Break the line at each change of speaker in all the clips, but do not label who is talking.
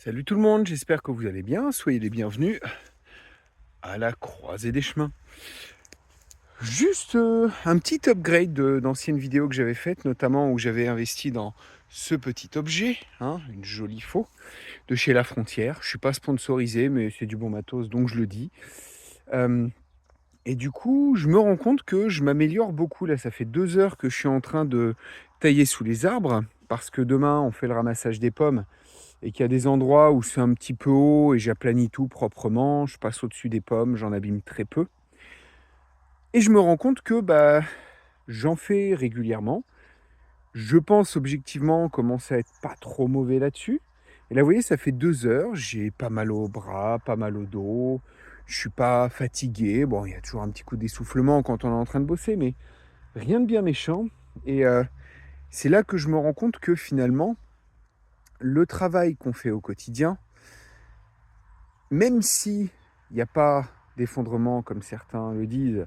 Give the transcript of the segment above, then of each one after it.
Salut tout le monde, j'espère que vous allez bien. Soyez les bienvenus à la croisée des chemins. Juste un petit upgrade d'anciennes vidéos que j'avais faites, notamment où j'avais investi dans ce petit objet, hein, une jolie faux, de chez La Frontière. Je suis pas sponsorisé, mais c'est du bon matos, donc je le dis. Euh, et du coup, je me rends compte que je m'améliore beaucoup. Là, ça fait 2 heures que je suis en train de tailler sous les arbres, parce que demain, on fait le ramassage des pommes et qu'il y a des endroits où c'est un petit peu haut et j'aplanis tout proprement, je passe au-dessus des pommes, j'en abîme très peu. Et je me rends compte que j'en fais régulièrement. Je pense objectivement commencer à être pas trop mauvais là-dessus. Et là, vous voyez, ça fait 2 heures, j'ai pas mal au bras, pas mal au dos, je suis pas fatigué. Bon, il y a toujours un petit coup d'essoufflement quand on est en train de bosser, mais rien de bien méchant. Et c'est là que je me rends compte que finalement, le travail qu'on fait au quotidien, même si il n'y a pas d'effondrement comme certains le disent,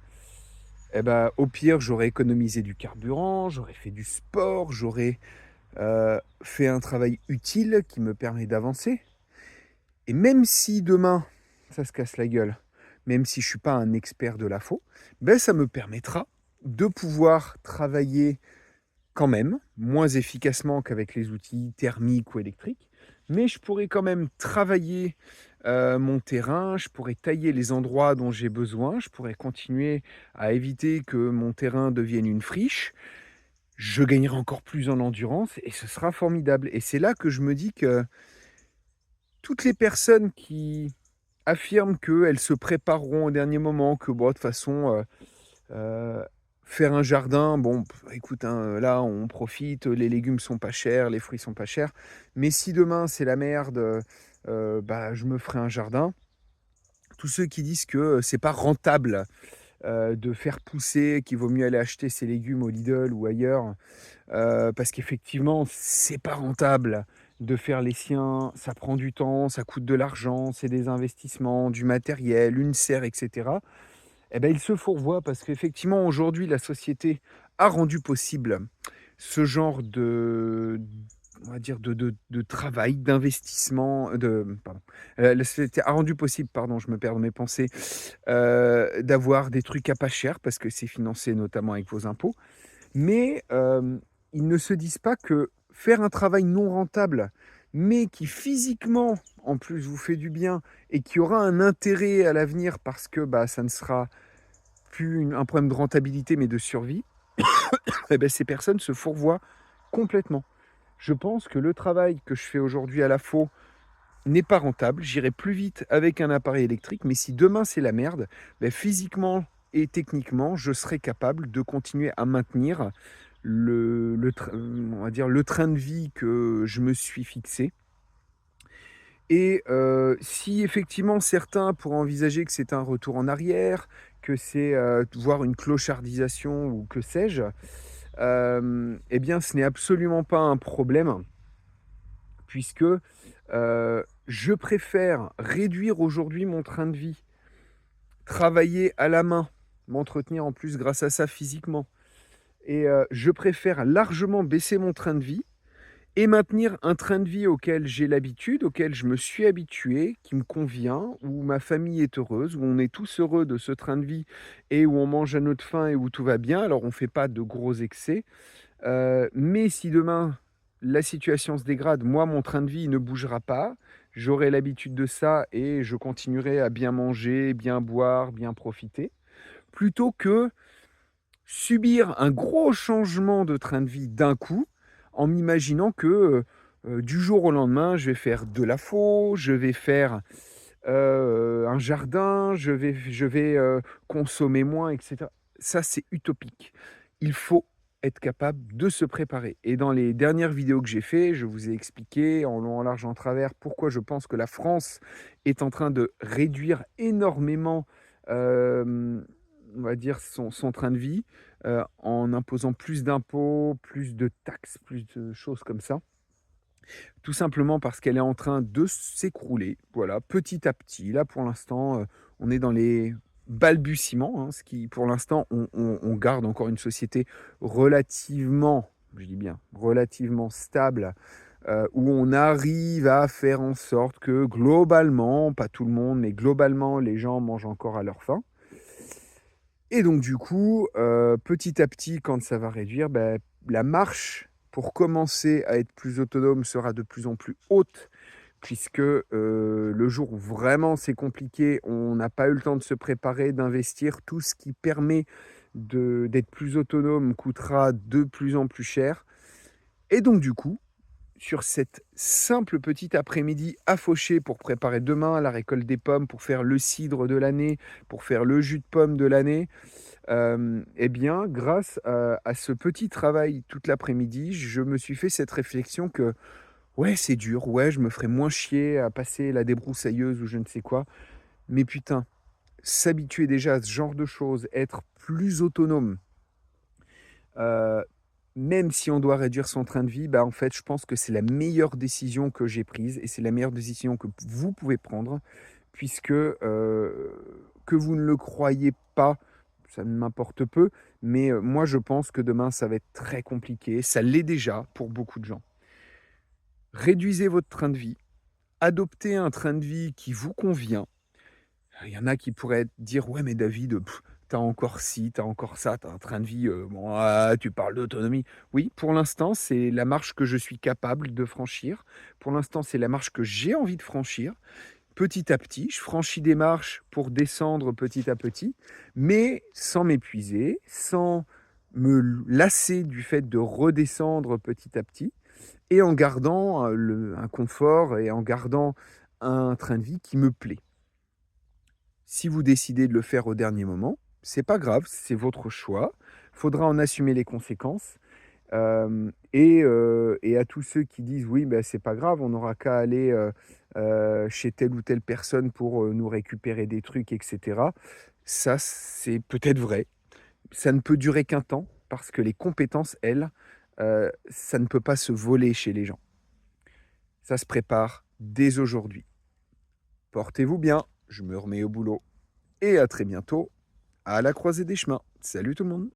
eh ben, au pire, j'aurais économisé du carburant, j'aurais fait du sport, j'aurais fait un travail utile qui me permet d'avancer. Et même si demain, ça se casse la gueule, même si je ne suis pas un expert de la faux, ben, ça me permettra de pouvoir travailler quand même, moins efficacement qu'avec les outils thermiques ou électriques, mais je pourrais quand même travailler mon terrain, je pourrais tailler les endroits dont j'ai besoin, je pourrais continuer à éviter que mon terrain devienne une friche. Je gagnerai encore plus en endurance et ce sera formidable. Et c'est là que je me dis que toutes les personnes qui affirment qu'elles se prépareront au dernier moment, que bon, de toute façon, Heu, faire un jardin, bon, écoute, hein, là, on profite, les légumes sont pas chers, les fruits sont pas chers. Mais si demain c'est la merde, je me ferai un jardin. Tous ceux qui disent que, c'est pas rentable, de faire pousser, qu'il vaut mieux aller acheter ses légumes au Lidl ou ailleurs, parce qu'effectivement, c'est pas rentable de faire les siens, ça prend du temps, ça coûte de l'argent, c'est des investissements, du matériel, une serre et cetera. Eh ben, il se fourvoie parce qu'effectivement, aujourd'hui, la société a rendu possible ce genre de on va dire de travail, d'investissement, pardon, la société a rendu possible, pardon, je me perds dans mes pensées, d'avoir des trucs à pas cher parce que c'est financé notamment avec vos impôts. Mais, ils ne se disent pas que faire un travail non rentable, mais qui physiquement, en plus, vous fait du bien et qui aura un intérêt à l'avenir parce que, ça ne sera plus un problème de rentabilité, mais de survie, et beh, ces personnes se fourvoient complètement. Je pense que le travail que je fais aujourd'hui à la faux n'est pas rentable. J'irai plus vite avec un appareil électrique, mais si demain c'est la merde, physiquement et techniquement, je serai capable de continuer à maintenir on va dire le train de vie que je me suis fixé. Et si effectivement certains pourraient envisager que c'est un retour en arrière, que c'est, voire une clochardisation ou que sais-je, et bien ce n'est absolument pas un problème puisque, je préfère réduire aujourd'hui mon train de vie, travailler à la main, m'entretenir en plus grâce à ça physiquement et je préfère largement baisser mon train de vie et maintenir un train de vie auquel j'ai l'habitude, auquel je me suis habitué, qui me convient, où ma famille est heureuse, où on est tous heureux de ce train de vie et où on mange à notre faim et où tout va bien. Alors on ne fait pas de gros excès, mais si demain la situation se dégrade, moi mon train de vie ne bougera pas. J'aurai l'habitude de ça et je continuerai à bien manger, bien boire, bien profiter, plutôt que subir un gros changement de train de vie d'un coup, en m'imaginant que, du jour au lendemain, je vais faire de la faux, je vais faire, un jardin, je vais consommer moins et cetera. Ça, c'est utopique. Il faut être capable de se préparer et dans les dernières vidéos que j'ai fait, je vous ai expliqué en long, en large, en travers pourquoi je pense que la France est en train de réduire énormément, hem, on va dire son train de vie, en imposant plus d'impôts, plus de taxes, plus de choses comme ça. Tout simplement parce qu'elle est en train de s'écrouler, voilà, petit à petit. Là, pour l'instant, on est dans les balbutiements, hein, ce qui pour l'instant, on garde encore une société relativement, je dis bien, relativement stable, où on arrive à faire en sorte que globalement, pas tout le monde, mais globalement, les gens mangent encore à leur faim. Et donc du coup, petit à petit, quand ça va réduire, la marche pour commencer à être plus autonome sera de plus en plus haute puisque, le jour où vraiment c'est compliqué, on n'a pas eu le temps de se préparer, d'investir, tout ce qui permet d'être plus autonome coûtera de plus en plus cher. Et donc du coup, sur cette simple petite après-midi à faucher pour préparer demain la récolte des pommes, pour faire le cidre de l'année, pour faire le jus de pomme de l'année, et bien, grâce à ce petit travail toute l'après-midi, je me suis fait cette réflexion que, ouais, c'est dur, ouais, je me ferais moins chier à passer la débroussailleuse ou je ne sais quoi, mais putain, s'habituer déjà à ce genre de choses, être plus autonome, heu, même si on doit réduire son train de vie, bah, en fait, je pense que c'est la meilleure décision que j'ai prise et c'est la meilleure décision que vous pouvez prendre puisque, que vous ne le croyiez pas, ça ne m'importe peu, mais, moi je pense que demain ça va être très compliqué, ça l'est déjà pour beaucoup de gens. Réduisez votre train de vie, adoptez un train de vie qui vous convient. Il y en a qui pourraient dire: «Ouais mais David, tu encore ci, t'as encore ça, t'as un train de vie, bon, ah, tu parles d'autonomie». Oui, pour l'instant, c'est la marche que je suis capable de franchir. Pour l'instant, c'est la marche que j'ai envie de franchir. Petit à petit, je franchis des marches pour descendre petit à petit, mais sans m'épuiser, sans me lasser du fait de redescendre petit à petit et en gardant, un confort et en gardant un train de vie qui me plaît. Si vous décidez de le faire au dernier moment, c'est pas grave, c'est votre choix. Faudra en assumer les conséquences. Et à tous ceux qui disent: «Oui, c'est pas grave, on n'aura qu'à aller, chez telle ou telle personne pour, nous récupérer des trucs et cetera». Ça, c'est peut-être vrai. Ça ne peut durer qu'un temps parce que les compétences, elles, ça ne peut pas se voler chez les gens. Ça se prépare dès aujourd'hui. Portez-vous bien, je me remets au boulot et à très bientôt à la croisée des chemins. Salut tout le monde.